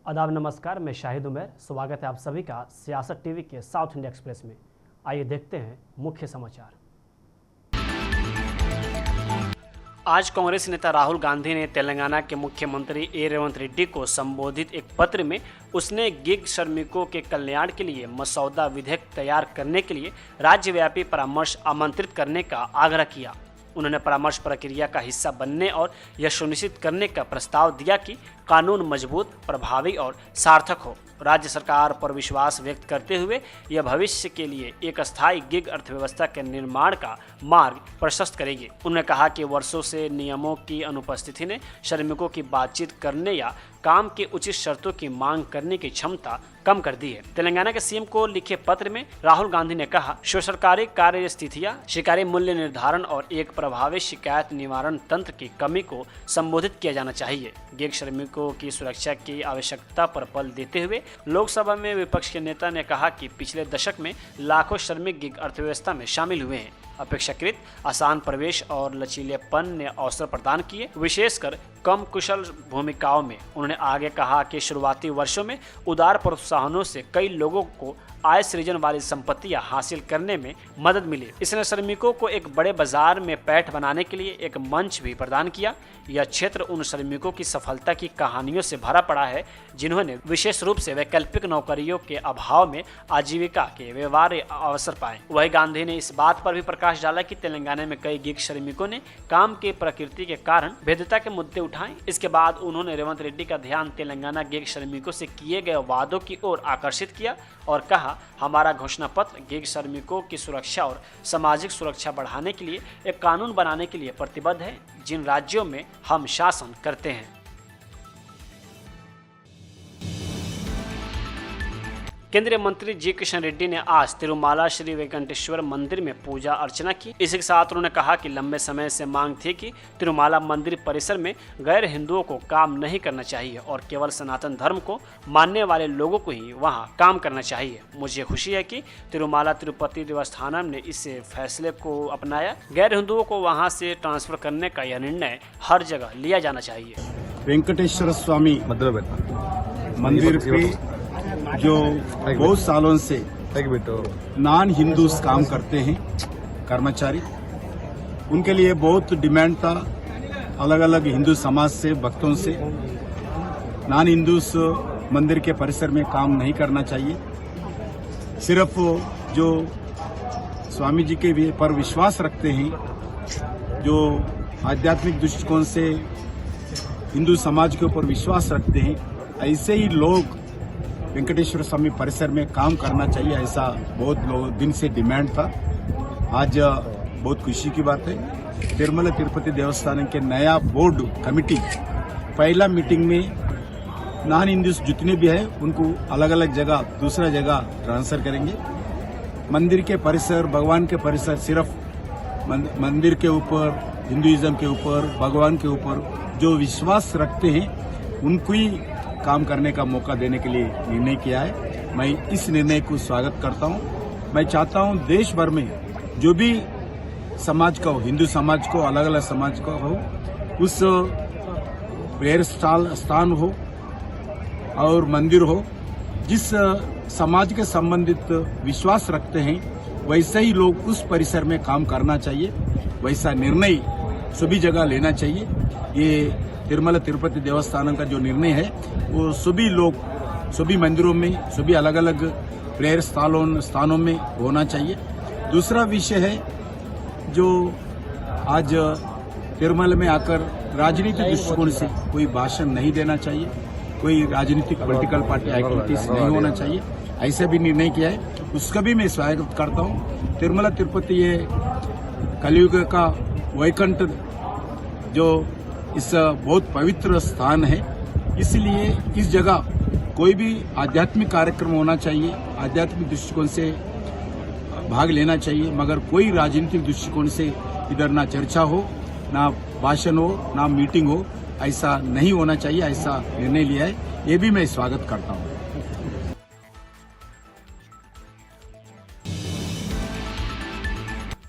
आदाब नमस्कार, मैं शाहिद उमर। स्वागत है आप सभी का सियासत टीवी के साउथ इंडिया एक्सप्रेस में। आइए देखते हैं मुख्य समाचार। आज कांग्रेस नेता राहुल गांधी ने तेलंगाना के मुख्यमंत्री रेवंत रेड्डी को संबोधित एक पत्र में उसने गिग श्रमिकों के कल्याण के लिए मसौदा विधेयक तैयार करने के लिए राज्यव्यापी परामर्श आमंत्रित करने का आग्रह किया। उन्होंने परामर्श प्रक्रिया का हिस्सा बनने और यह सुनिश्चित करने का प्रस्ताव दिया कि कानून मजबूत, प्रभावी और सार्थक हो। राज्य सरकार पर विश्वास व्यक्त करते हुए यह भविष्य के लिए एक अस्थायी गिग अर्थव्यवस्था के निर्माण का मार्ग प्रशस्त करेगी। उन्होंने कहा कि वर्षों से नियमों की अनुपस्थिति ने श्रमिकों की बातचीत करने या काम के उचित शर्तों की मांग करने की क्षमता कम कर दी है। तेलंगाना के सीएम को लिखे पत्र में राहुल गांधी ने कहा, सरकारी कार्य स्थितियां, शिकारी मूल्य निर्धारण और एक प्रभावी शिकायत निवारण तंत्र की कमी को संबोधित किया जाना चाहिए। गिग श्रमिकों की सुरक्षा की आवश्यकता पर बल देते हुए लोकसभा में विपक्ष के नेता ने कहा कि पिछले दशक में लाखों श्रमिक गिग अर्थव्यवस्था में शामिल हुए हैं। अपेक्षाकृत आसान प्रवेश और लचीलेपन ने अवसर प्रदान किए, विशेषकर कम कुशल भूमिकाओं में। उन्होंने आगे कहा कि शुरुआती वर्षों में उदार प्रोत्साहनों से कई लोगों को आय सृजन वाली संपत्तियां हासिल करने में मदद मिली। इसने श्रमिकों को एक बड़े बाजार में पैठ बनाने के लिए एक मंच भी प्रदान किया। यह क्षेत्र उन श्रमिकों की सफलता की कहानियों से भरा पड़ा है जिन्होंने विशेष रूप से वैकल्पिक नौकरियों के अभाव में आजीविका के व्यवहार्य अवसर पाए। वही गांधी ने इस बात पर भी प्रकाश डाला कि तेलंगाना में कई गिग श्रमिकों ने काम के प्रकृति के कारण भेद्यता के मुद्दे उठाए। इसके बाद उन्होंने रेवंत रेड्डी का ध्यान तेलंगाना गिग श्रमिकों से किए गए वादों की ओर आकर्षित किया और कहा, हमारा घोषणा पत्र गिग श्रमिकों की सुरक्षा और सामाजिक सुरक्षा बढ़ाने के लिए एक कानून बनाने के लिए प्रतिबद्ध है जिन राज्यों में हम शासन करते हैं। केंद्रीय मंत्री जी किशन रेड्डी ने आज तिरुमाला श्री वेंकटेश्वर मंदिर में पूजा अर्चना की। इसी के साथ उन्होंने कहा कि लंबे समय से मांग थी कि तिरुमाला मंदिर परिसर में गैर हिंदुओं को काम नहीं करना चाहिए और केवल सनातन धर्म को मानने वाले लोगों को ही वहां काम करना चाहिए। मुझे खुशी है कि तिरुमाला तिरुपति देवस्थानम ने इस फैसले को अपनाया। गैर हिंदुओं को वहाँ से ट्रांसफर करने का यह निर्णय हर जगह लिया जाना चाहिए। वेंकटेश्वर स्वामी मंदिर पे जो बहुत सालों से नॉन हिंदूज काम करते हैं कर्मचारी, उनके लिए बहुत डिमांड था अलग अलग हिंदू समाज से, भक्तों से। नॉन हिंदूज मंदिर के परिसर में काम नहीं करना चाहिए। सिर्फ जो स्वामी जी के पर विश्वास रखते हैं, जो आध्यात्मिक दृष्टिकोण से हिंदू समाज के ऊपर विश्वास रखते हैं, ऐसे ही लोग वेंकटेश्वर स्वामी परिसर में काम करना चाहिए। ऐसा बहुत दिन से डिमांड था। आज बहुत खुशी की बात है, तिरुमला तिरुपति देवस्थान के नया बोर्ड कमेटी पहला मीटिंग में नॉन हिंदूज जितने भी है उनको अलग अलग जगह, दूसरा जगह ट्रांसफर करेंगे। मंदिर के परिसर, भगवान के परिसर, सिर्फ मंदिर के ऊपर, हिंदुइज्म के ऊपर, भगवान के ऊपर जो विश्वास रखते हैं उनको ही काम करने का मौका देने के लिए निर्णय किया है। मैं इस निर्णय को स्वागत करता हूं। मैं चाहता हूं देश भर में जो भी समाज का हो, हिंदू समाज को, अलग अलग समाज का हो, उस प्रेयर स्थान हो और मंदिर हो, जिस समाज के संबंधित विश्वास रखते हैं वैसे ही लोग उस परिसर में काम करना चाहिए। वैसा निर्णय सभी जगह लेना चाहिए। ये तिरुमला तिरुपति देवस्थान का जो निर्णय है वो सभी लोग, सभी मंदिरों में, सभी अलग अलग प्रेयर स्थानों में होना चाहिए। दूसरा विषय है जो आज तिरुमला में आकर राजनीतिक दृष्टिकोण से कोई भाषण नहीं देना चाहिए, कोई राजनीतिक पॉलिटिकल पार्टी एक्टिविटीज नहीं होना चाहिए, ऐसा भी निर्णय किया है। उसका भी मैं स्वागत करता हूँ। तिरुमला तिरुपति ये कलयुग का वैकुंठ जो इस बहुत पवित्र स्थान है, इसलिए इस जगह कोई भी आध्यात्मिक कार्यक्रम होना चाहिए, आध्यात्मिक दृष्टिकोण से भाग लेना चाहिए, मगर कोई राजनीतिक दृष्टिकोण से इधर ना चर्चा हो, ना भाषण हो, ना मीटिंग हो, ऐसा नहीं होना चाहिए। ऐसा निर्णय लिया है, ये भी मैं स्वागत करता हूँ।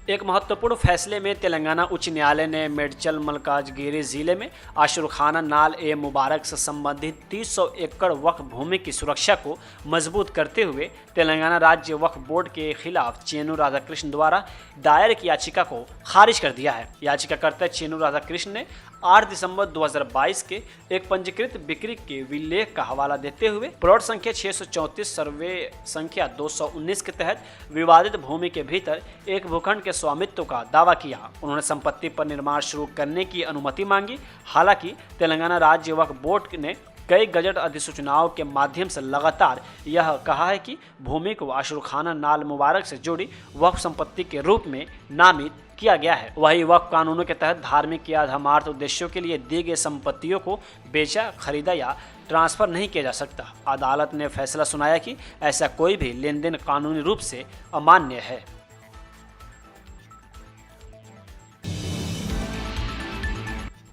एक महत्वपूर्ण फैसले में तेलंगाना उच्च न्यायालय ने मेडचल मलकाजगिरी जिले में आशुरखाना नाल ए मुबारक से संबंधित 300 एकड़ वक्फ भूमि की सुरक्षा को मजबूत करते हुए तेलंगाना राज्य वक्फ बोर्ड के खिलाफ चेनू राधाकृष्ण द्वारा दायर की याचिका को खारिज कर दिया है। याचिकाकर्ता चेनू राधाकृष्ण ने 8 दिसंबर 2022 के एक पंजीकृत बिक्री के विलेख का हवाला देते हुए प्लॉट संख्या 634 सर्वे संख्या 219 के तहत विवादित भूमि के भीतर एक भूखंड के स्वामित्व का दावा किया। उन्होंने संपत्ति पर निर्माण शुरू करने की अनुमति मांगी। हालांकि तेलंगाना राज्य वक्फ बोर्ड ने कई गजट अधिसूचनाओं के माध्यम से लगातार यह कहा है कि भूमि को आशुरखाना नाल मुबारक से जुड़ी वक्फ संपत्ति के रूप में नामित किया गया है। वही वक्फ कानूनों के तहत धार्मिक या धर्मार्थ उद्देश्यों के लिए दी गई संपत्तियों को बेचा, खरीदा या ट्रांसफर नहीं किया जा सकता। अदालत ने फैसला सुनाया कि ऐसा कोई भी लेन देन कानूनी रूप से अमान्य है।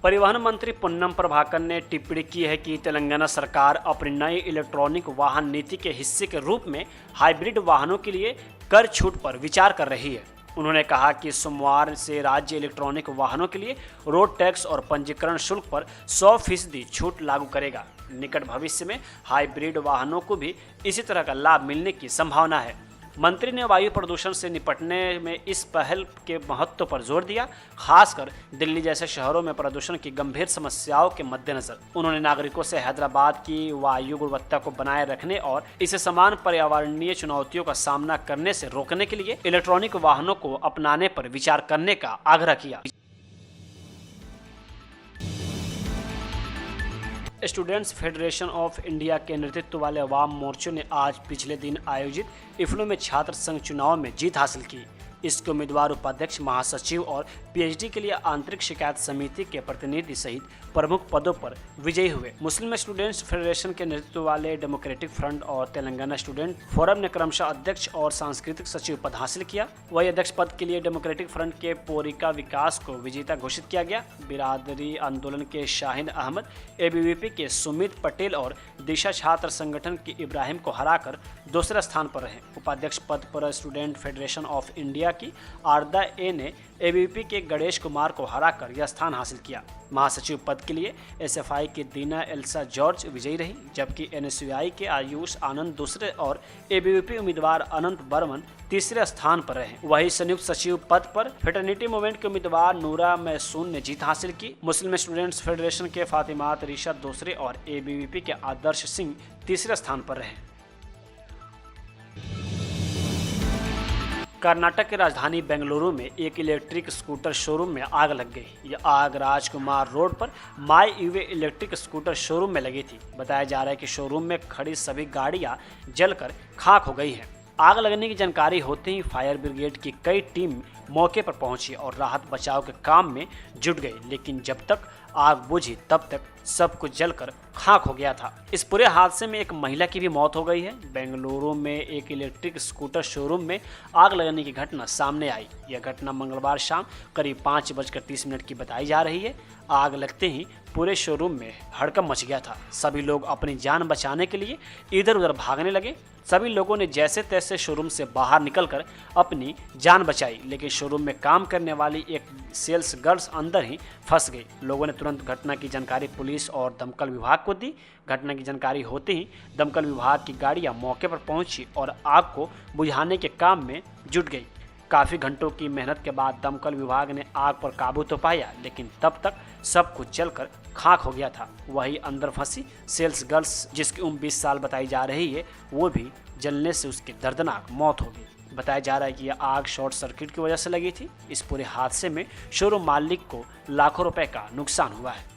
परिवहन मंत्री पुन्नम प्रभाकर ने टिप्पणी की है कि तेलंगाना सरकार अपनी नई इलेक्ट्रॉनिक वाहन नीति के हिस्से के रूप में हाइब्रिड वाहनों के लिए कर छूट पर विचार कर रही है। उन्होंने कहा कि सोमवार से राज्य इलेक्ट्रॉनिक वाहनों के लिए रोड टैक्स और पंजीकरण शुल्क पर 100% छूट लागू करेगा। निकट भविष्य में हाइब्रिड वाहनों को भी इसी तरह का लाभ मिलने की संभावना है। मंत्री ने वायु प्रदूषण से निपटने में इस पहल के महत्व पर जोर दिया, खासकर दिल्ली जैसे शहरों में प्रदूषण की गंभीर समस्याओं के मद्देनजर। उन्होंने नागरिकों से हैदराबाद की वायु गुणवत्ता को बनाए रखने और इसे समान पर्यावरणीय चुनौतियों का सामना करने से रोकने के लिए इलेक्ट्रॉनिक वाहनों को अपनाने पर विचार करने का आग्रह किया। स्टूडेंट्स फेडरेशन ऑफ इंडिया के नेतृत्व वाले वाम मोर्चों ने आज पिछले दिन आयोजित इफ्लू में छात्र संघ चुनाव में जीत हासिल की। इसके उम्मीदवार उपाध्यक्ष, महासचिव और पीएचडी के लिए आंतरिक शिकायत समिति के प्रतिनिधि सहित प्रमुख पदों पर विजयी हुए। मुस्लिम स्टूडेंट्स फेडरेशन के नेतृत्व वाले डेमोक्रेटिक फ्रंट और तेलंगाना स्टूडेंट फोरम ने क्रमशः अध्यक्ष और सांस्कृतिक सचिव पद हासिल किया। वही अध्यक्ष पद के लिए डेमोक्रेटिक फ्रंट के पोरिका विकास को विजेता घोषित किया गया। बिरादरी आंदोलन के शाहिद अहमद, एबीवीपी के सुमित पटेल और दिशा छात्र संगठन के इब्राहिम को हराकर दूसरे स्थान पर रहे। उपाध्यक्ष पद पर स्टूडेंट फेडरेशन ऑफ इंडिया की आरदा ए ने एबीवीपी के गणेश कुमार को हराकर यह स्थान हासिल किया। महासचिव पद के लिए एसएफआई की दीना एल्सा जॉर्ज विजयी रही, जबकि एनएसयूआई के आयुष आनंद दूसरे और एबीवीपी उम्मीदवार अनंत बर्मन तीसरे स्थान पर रहे। वही संयुक्त सचिव पद पर फेटर्निटी मूवमेंट के उम्मीदवार नूरा मैसून ने जीत हासिल की। मुस्लिम स्टूडेंट्स फेडरेशन के फातिमात रिशा दूसरे और एबीवीपी के आदर्श सिंह तीसरे स्थान पर रहे। कर्नाटक की राजधानी बेंगलुरु में एक इलेक्ट्रिक स्कूटर शोरूम में आग लग गई। यह आग राजकुमार रोड पर माई ईवे इलेक्ट्रिक स्कूटर शोरूम में लगी थी। बताया जा रहा है कि शोरूम में खड़ी सभी गाड़ियां जलकर खाक हो गई हैं। आग लगने की जानकारी होते ही फायर ब्रिगेड की कई टीम मौके पर पहुंची और राहत बचाव के काम में जुट गई, लेकिन जब तक आग बुझी तब तक सब कुछ जलकर खाक हो गया था। इस पूरे हादसे में एक महिला की भी मौत हो गई है। बेंगलुरु में एक इलेक्ट्रिक स्कूटर शोरूम में आग लगने की घटना सामने आई। यह घटना मंगलवार शाम करीब 5:30 की बताई जा रही है। आग लगते ही पूरे शोरूम में हड़कंप मच गया था। सभी लोग अपनी जान बचाने के लिए इधर उधर भागने लगे। सभी लोगों ने जैसे तैसे शोरूम से बाहर निकलकर अपनी जान बचाई, लेकिन शोरूम में काम करने वाली एक सेल्स गर्ल्स अंदर ही फंस गई। लोगों ने तुरंत घटना की जानकारी पुलिस और दमकल विभाग को दी। घटना की जानकारी होते ही दमकल विभाग की गाड़ियां मौके पर पहुंची और आग को बुझाने के काम में जुट गई। काफ़ी घंटों की मेहनत के बाद दमकल विभाग ने आग पर काबू तो पाया, लेकिन तब तक सब कुछ जलकर खाक हो गया था। वही अंदर फंसी सेल्स गर्ल्स, जिसकी उम्र 20 साल बताई जा रही है, वो भी जलने से उसकी दर्दनाक मौत हो गई। बताया जा रहा है कि यह आग शॉर्ट सर्किट की वजह से लगी थी। इस पूरे हादसे में शोरूम मालिक को लाखों रुपए का नुकसान हुआ है।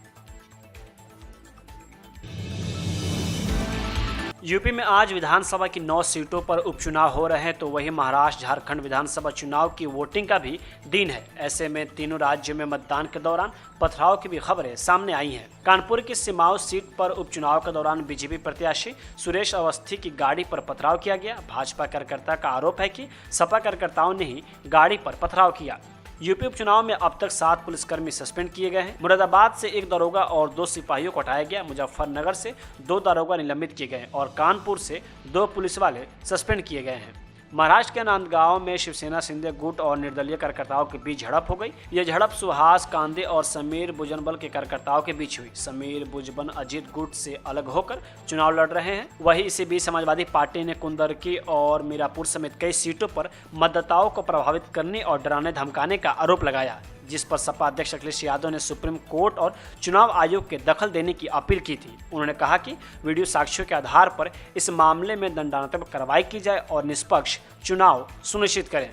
यूपी में आज विधानसभा की 9 सीटों पर उपचुनाव हो रहे हैं, तो वही महाराष्ट्र झारखंड विधानसभा चुनाव की वोटिंग का भी दिन है। ऐसे में तीनों राज्यों में मतदान के दौरान पथराव की भी खबरें सामने आई हैं। कानपुर की सिमाओ सीट पर उपचुनाव के दौरान बीजेपी प्रत्याशी सुरेश अवस्थी की गाड़ी पर पथराव किया गया। भाजपा कार्यकर्ता का आरोप है कि सपा कार्यकर्ताओं ने ही गाड़ी पर पथराव किया। यूपी उपचुनाव में अब तक 7 पुलिसकर्मी सस्पेंड किए गए हैं। मुरादाबाद से 1 दरोगा और 2 सिपाहियों को हटाया गया। मुजफ्फरनगर से 2 दरोगा निलंबित किए गए और कानपुर से 2 पुलिस वाले सस्पेंड किए गए हैं। महाराष्ट्र के नांदगांव में शिवसेना शिंदे गुट और निर्दलीय कार्यकर्ताओं के बीच झड़प हो गई। यह झड़प सुहास कांदे और समीर भुजबल के कार्यकर्ताओं के बीच हुई। समीर भुजबल अजीत गुट से अलग होकर चुनाव लड़ रहे हैं। वहीं इसी बीच समाजवादी पार्टी ने कुंदरकी और मीरापुर समेत कई सीटों पर मतदाताओं को प्रभावित करने और डराने धमकाने का आरोप लगाया, जिस पर सपा अध्यक्ष अखिलेश यादव ने सुप्रीम कोर्ट और चुनाव आयोग के दखल देने की अपील की थी। उन्होंने कहा कि वीडियो साक्ष्यों के आधार पर इस मामले में दंडात्मक कार्रवाई की जाए और निष्पक्ष चुनाव सुनिश्चित करें।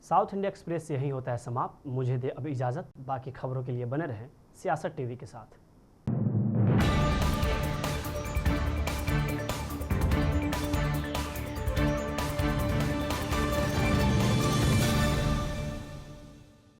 साउथ इंडिया एक्सप्रेस यही होता है समाप्त। मुझे दे अब इजाजत। बाकी खबरों के लिए बने रहें सियासत टीवी के साथ।